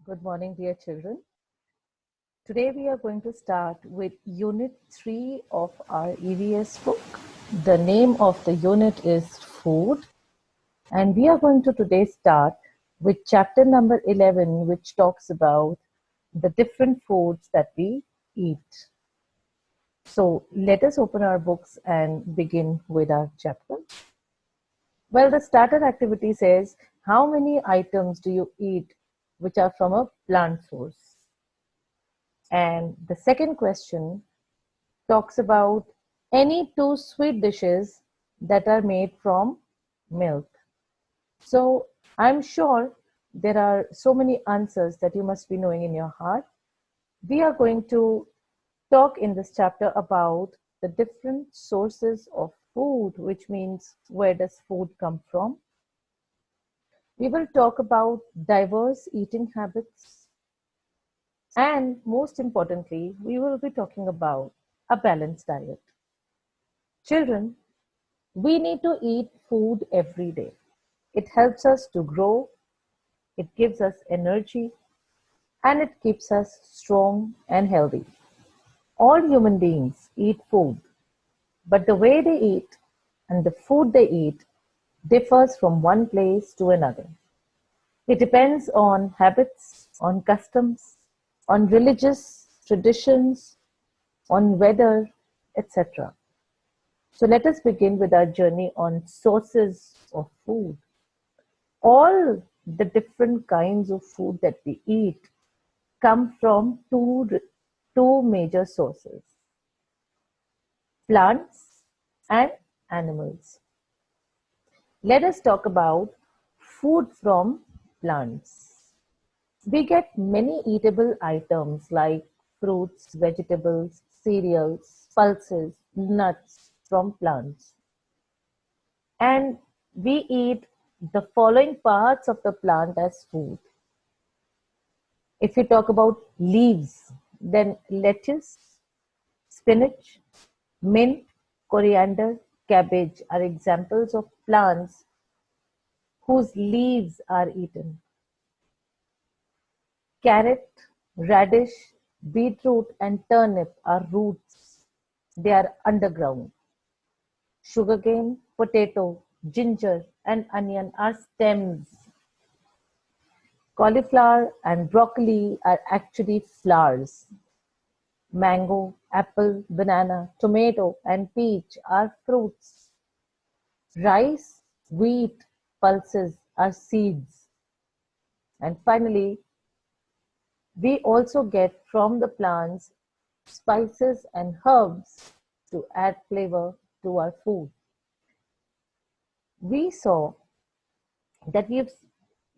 Good morning, dear children. Today we are going to start with Unit 3 of our EVS book. The name of the unit is Food, and we are going to today start with chapter number 11, which talks about the different foods that we eat. So let us open our books and begin with our chapter. Well, the starter activity says, how many items do you eat which are from a plant source? And the second question talks about any two sweet dishes that are made from milk. So I'm sure there are so many answers that you must be knowing in your heart. We are going to talk in this chapter about the different sources of food, which means where does food come from. We will talk about diverse eating habits. And most importantly, we will be talking about a balanced diet. Children, we need to eat food every day. It helps us to grow, it gives us energy, and it keeps us strong and healthy. All human beings eat food, but the way they eat and the food they eat differs from one place to another. It depends on habits, on customs, on religious traditions, on weather, etc. So let us begin with our journey on sources of food. All the different kinds of food that we eat come from two major sources: plants and animals. Let us talk about food from plants. We get many eatable items like fruits, vegetables, cereals, pulses, nuts from plants. And we eat the following parts of the plant as food. If you talk about leaves, then lettuce, spinach, mint, coriander, cabbage are examples of plants whose leaves are eaten. Carrot, radish, beetroot, and turnip are roots. They are underground. Sugarcane, potato, ginger, and onion are stems. Cauliflower and broccoli are actually flowers. Mango, apple, banana, tomato, and peach are fruits. Rice, wheat, pulses are seeds. And finally, we also get from the plants spices and herbs to add flavor to our food. We saw that we've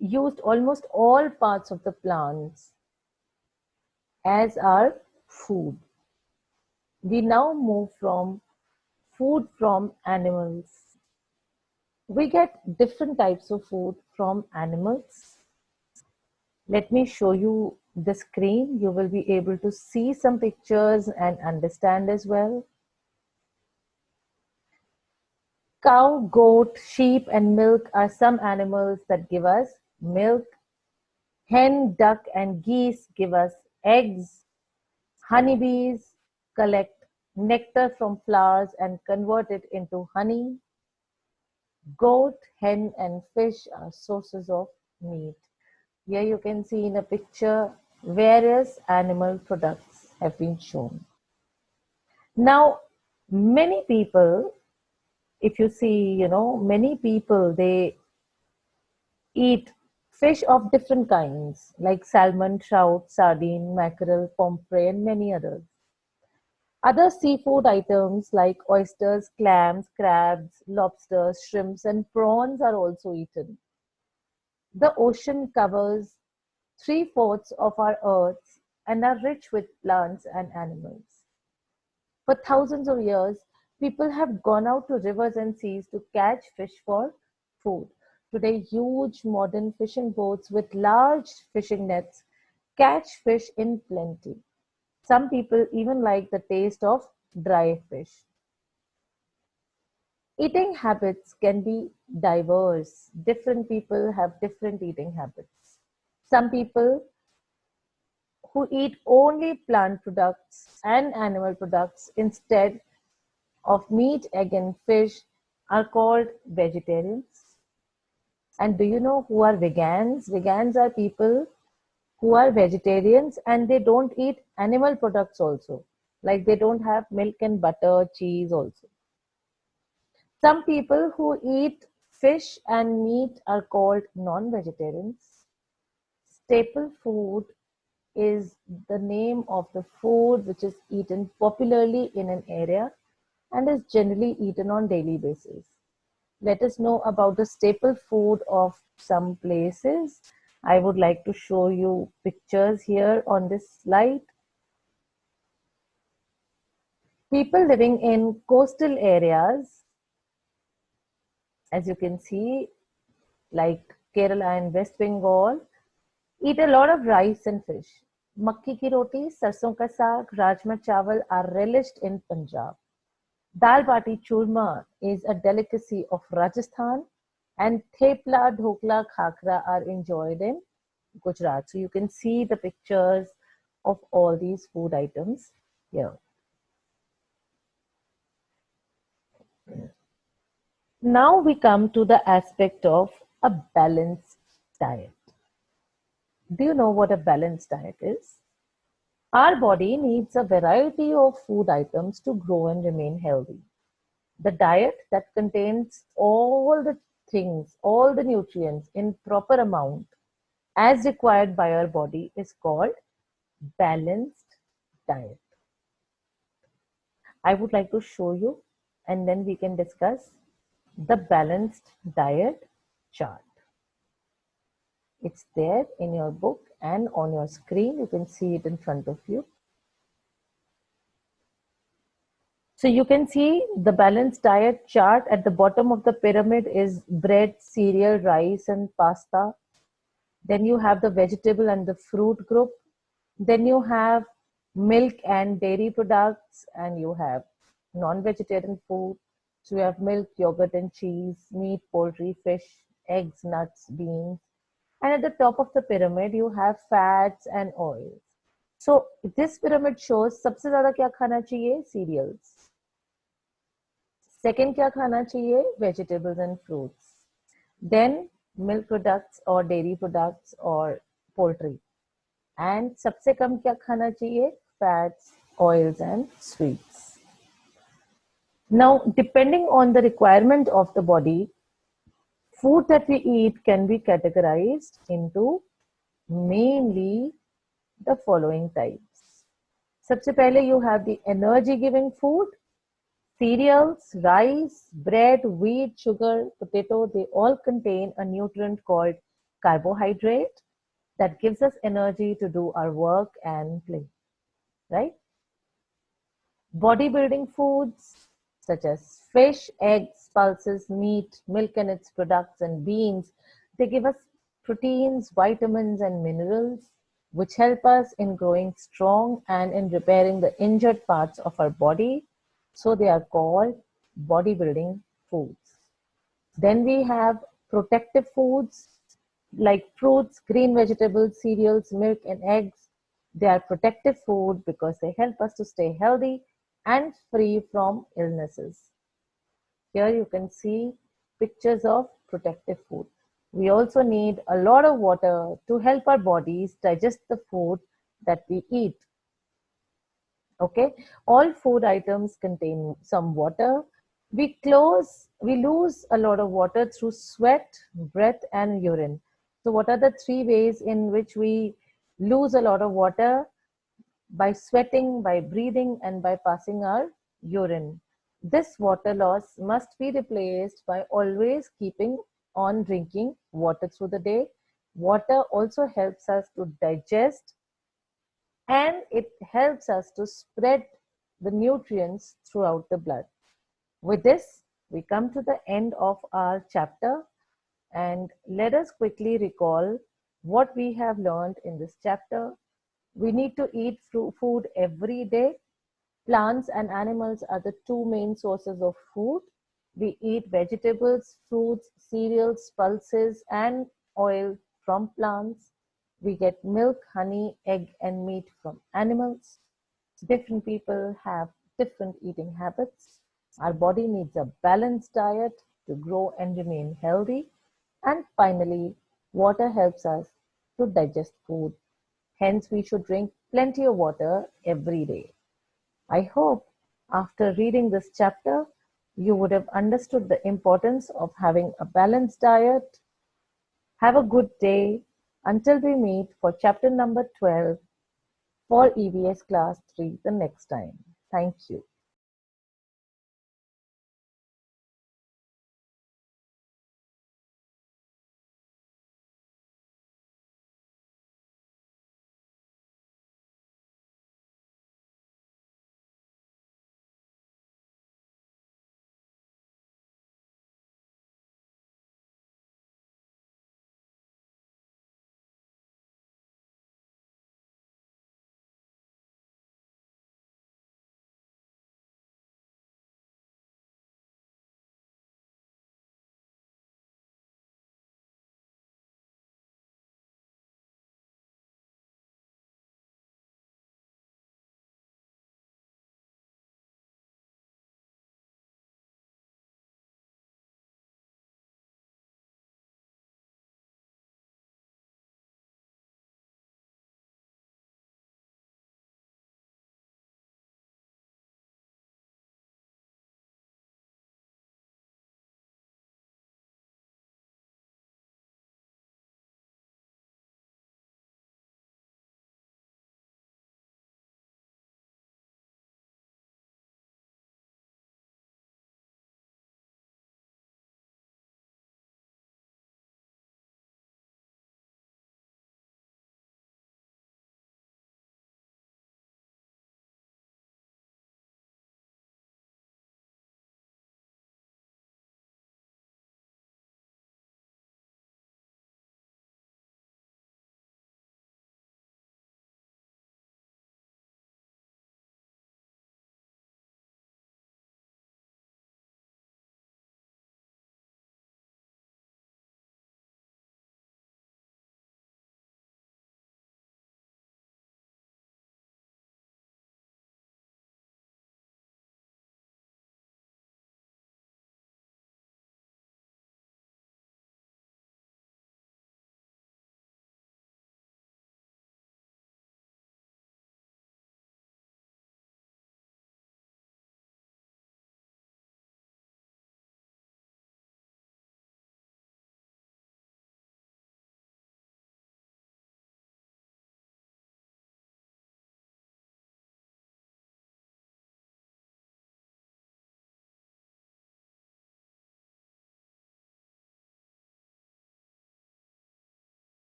used almost all parts of the plants as our food. We now move from food from animals. We get different types of food from animals. Let me show you the screen. You will be able to see some pictures and understand as well. Cow, goat, sheep, and milk are some animals that give us milk. Hen, duck, and geese give us eggs. Honeybees collect nectar from flowers and convert it into honey. Goat, hen, and fish are sources of meat. Here you can see in a picture various animal products have been shown. Now, many people, if you see, many people, they eat fish of different kinds like salmon, trout, sardine, mackerel, pomfret, and many others. Other seafood items like oysters, clams, crabs, lobsters, shrimps, and prawns are also eaten. The ocean covers three-fourths of our earth and are rich with plants and animals. For thousands of years, people have gone out to rivers and seas to catch fish for food. Today, huge modern fishing boats with large fishing nets catch fish in plenty. Some people even like the taste of dry fish. Eating habits can be diverse. Different people have different eating habits. Some people who eat only plant products and animal products instead of meat, egg, and fish are called vegetarians. And do you know who are vegans? Vegans are people who are vegetarians and they don't eat animal products also. Like they don't have milk and butter, cheese also. Some people who eat fish and meat are called non-vegetarians. Staple food is the name of the food which is eaten popularly in an area and is generally eaten on daily basis. Let us know about the staple food of some places. I would like to show you pictures here on this slide. People living in coastal areas, as you can see, like Kerala and West Bengal, eat a lot of rice and fish. Makki ki roti, sarson ka saag, rajma chawal are relished in Punjab. Dal bati churma is a delicacy of Rajasthan, and thepla, dhokla, khakra are enjoyed in Gujarat. So you can see the pictures of all these food items here. Now we come to the aspect of a balanced diet. Do you know what a balanced diet is? Our body needs a variety of food items to grow and remain healthy. The diet that contains all the things, all the nutrients in proper amount as required by our body is called balanced diet. I would like to show you and then we can discuss the balanced diet chart. It's there in your book and on your screen. You can see it in front of you. So you can see the balanced diet chart. At the bottom of the pyramid is bread, cereal, rice, and pasta. Then you have the vegetable and the fruit group. Then you have milk and dairy products, and you have non-vegetarian food. So you have milk, yogurt, and cheese, meat, poultry, fish, eggs, nuts, beans. And at the top of the pyramid, you have fats and oils. So this pyramid shows सबसे ज़्यादा क्या खाना चाहिए? Cereals. Second क्या खाना चाहिए? Vegetables and fruits. Then milk products or dairy products or poultry. And सबसे कम क्या खाना चाहिए? Fats, oils and sweets. Now, depending on the requirement of the body, food that we eat can be categorized into mainly the following types. सबसे पहले you have the energy giving food. Cereals, rice, bread, wheat, sugar, potato, they all contain a nutrient called carbohydrate that gives us energy to do our work and play, right? Bodybuilding foods such as fish, eggs, pulses, meat, milk and its products, and beans, they give us proteins, vitamins, and minerals which help us in growing strong and in repairing the injured parts of our body. So they are called bodybuilding foods. Then we have protective foods like fruits, green vegetables, cereals, milk, and eggs. They are protective food because they help us to stay healthy and free from illnesses. Here you can see pictures of protective food. We also need a lot of water to help our bodies digest the food that we eat. Okay, all food items contain some water. We lose a lot of water through sweat, breath, and urine. So, what are the three ways in which we lose a lot of water? By sweating, by breathing, and by passing our urine. This water loss must be replaced by always keeping on drinking water through the day. Water also helps us to digest and it helps us to spread the nutrients throughout the blood. With this, we come to the end of our chapter and let us quickly recall what we have learned in this chapter. We need to eat food every day. Plants and animals are the two main sources of food. We eat vegetables, fruits, cereals, pulses, and oil from plants. We get milk, honey, egg, and meat from animals. Different people have different eating habits. Our body needs a balanced diet to grow and remain healthy. And finally, water helps us to digest food. Hence, we should drink plenty of water every day. I hope after reading this chapter, you would have understood the importance of having a balanced diet. Have a good day until we meet for chapter number 12 for EVS class 3 the next time. Thank you.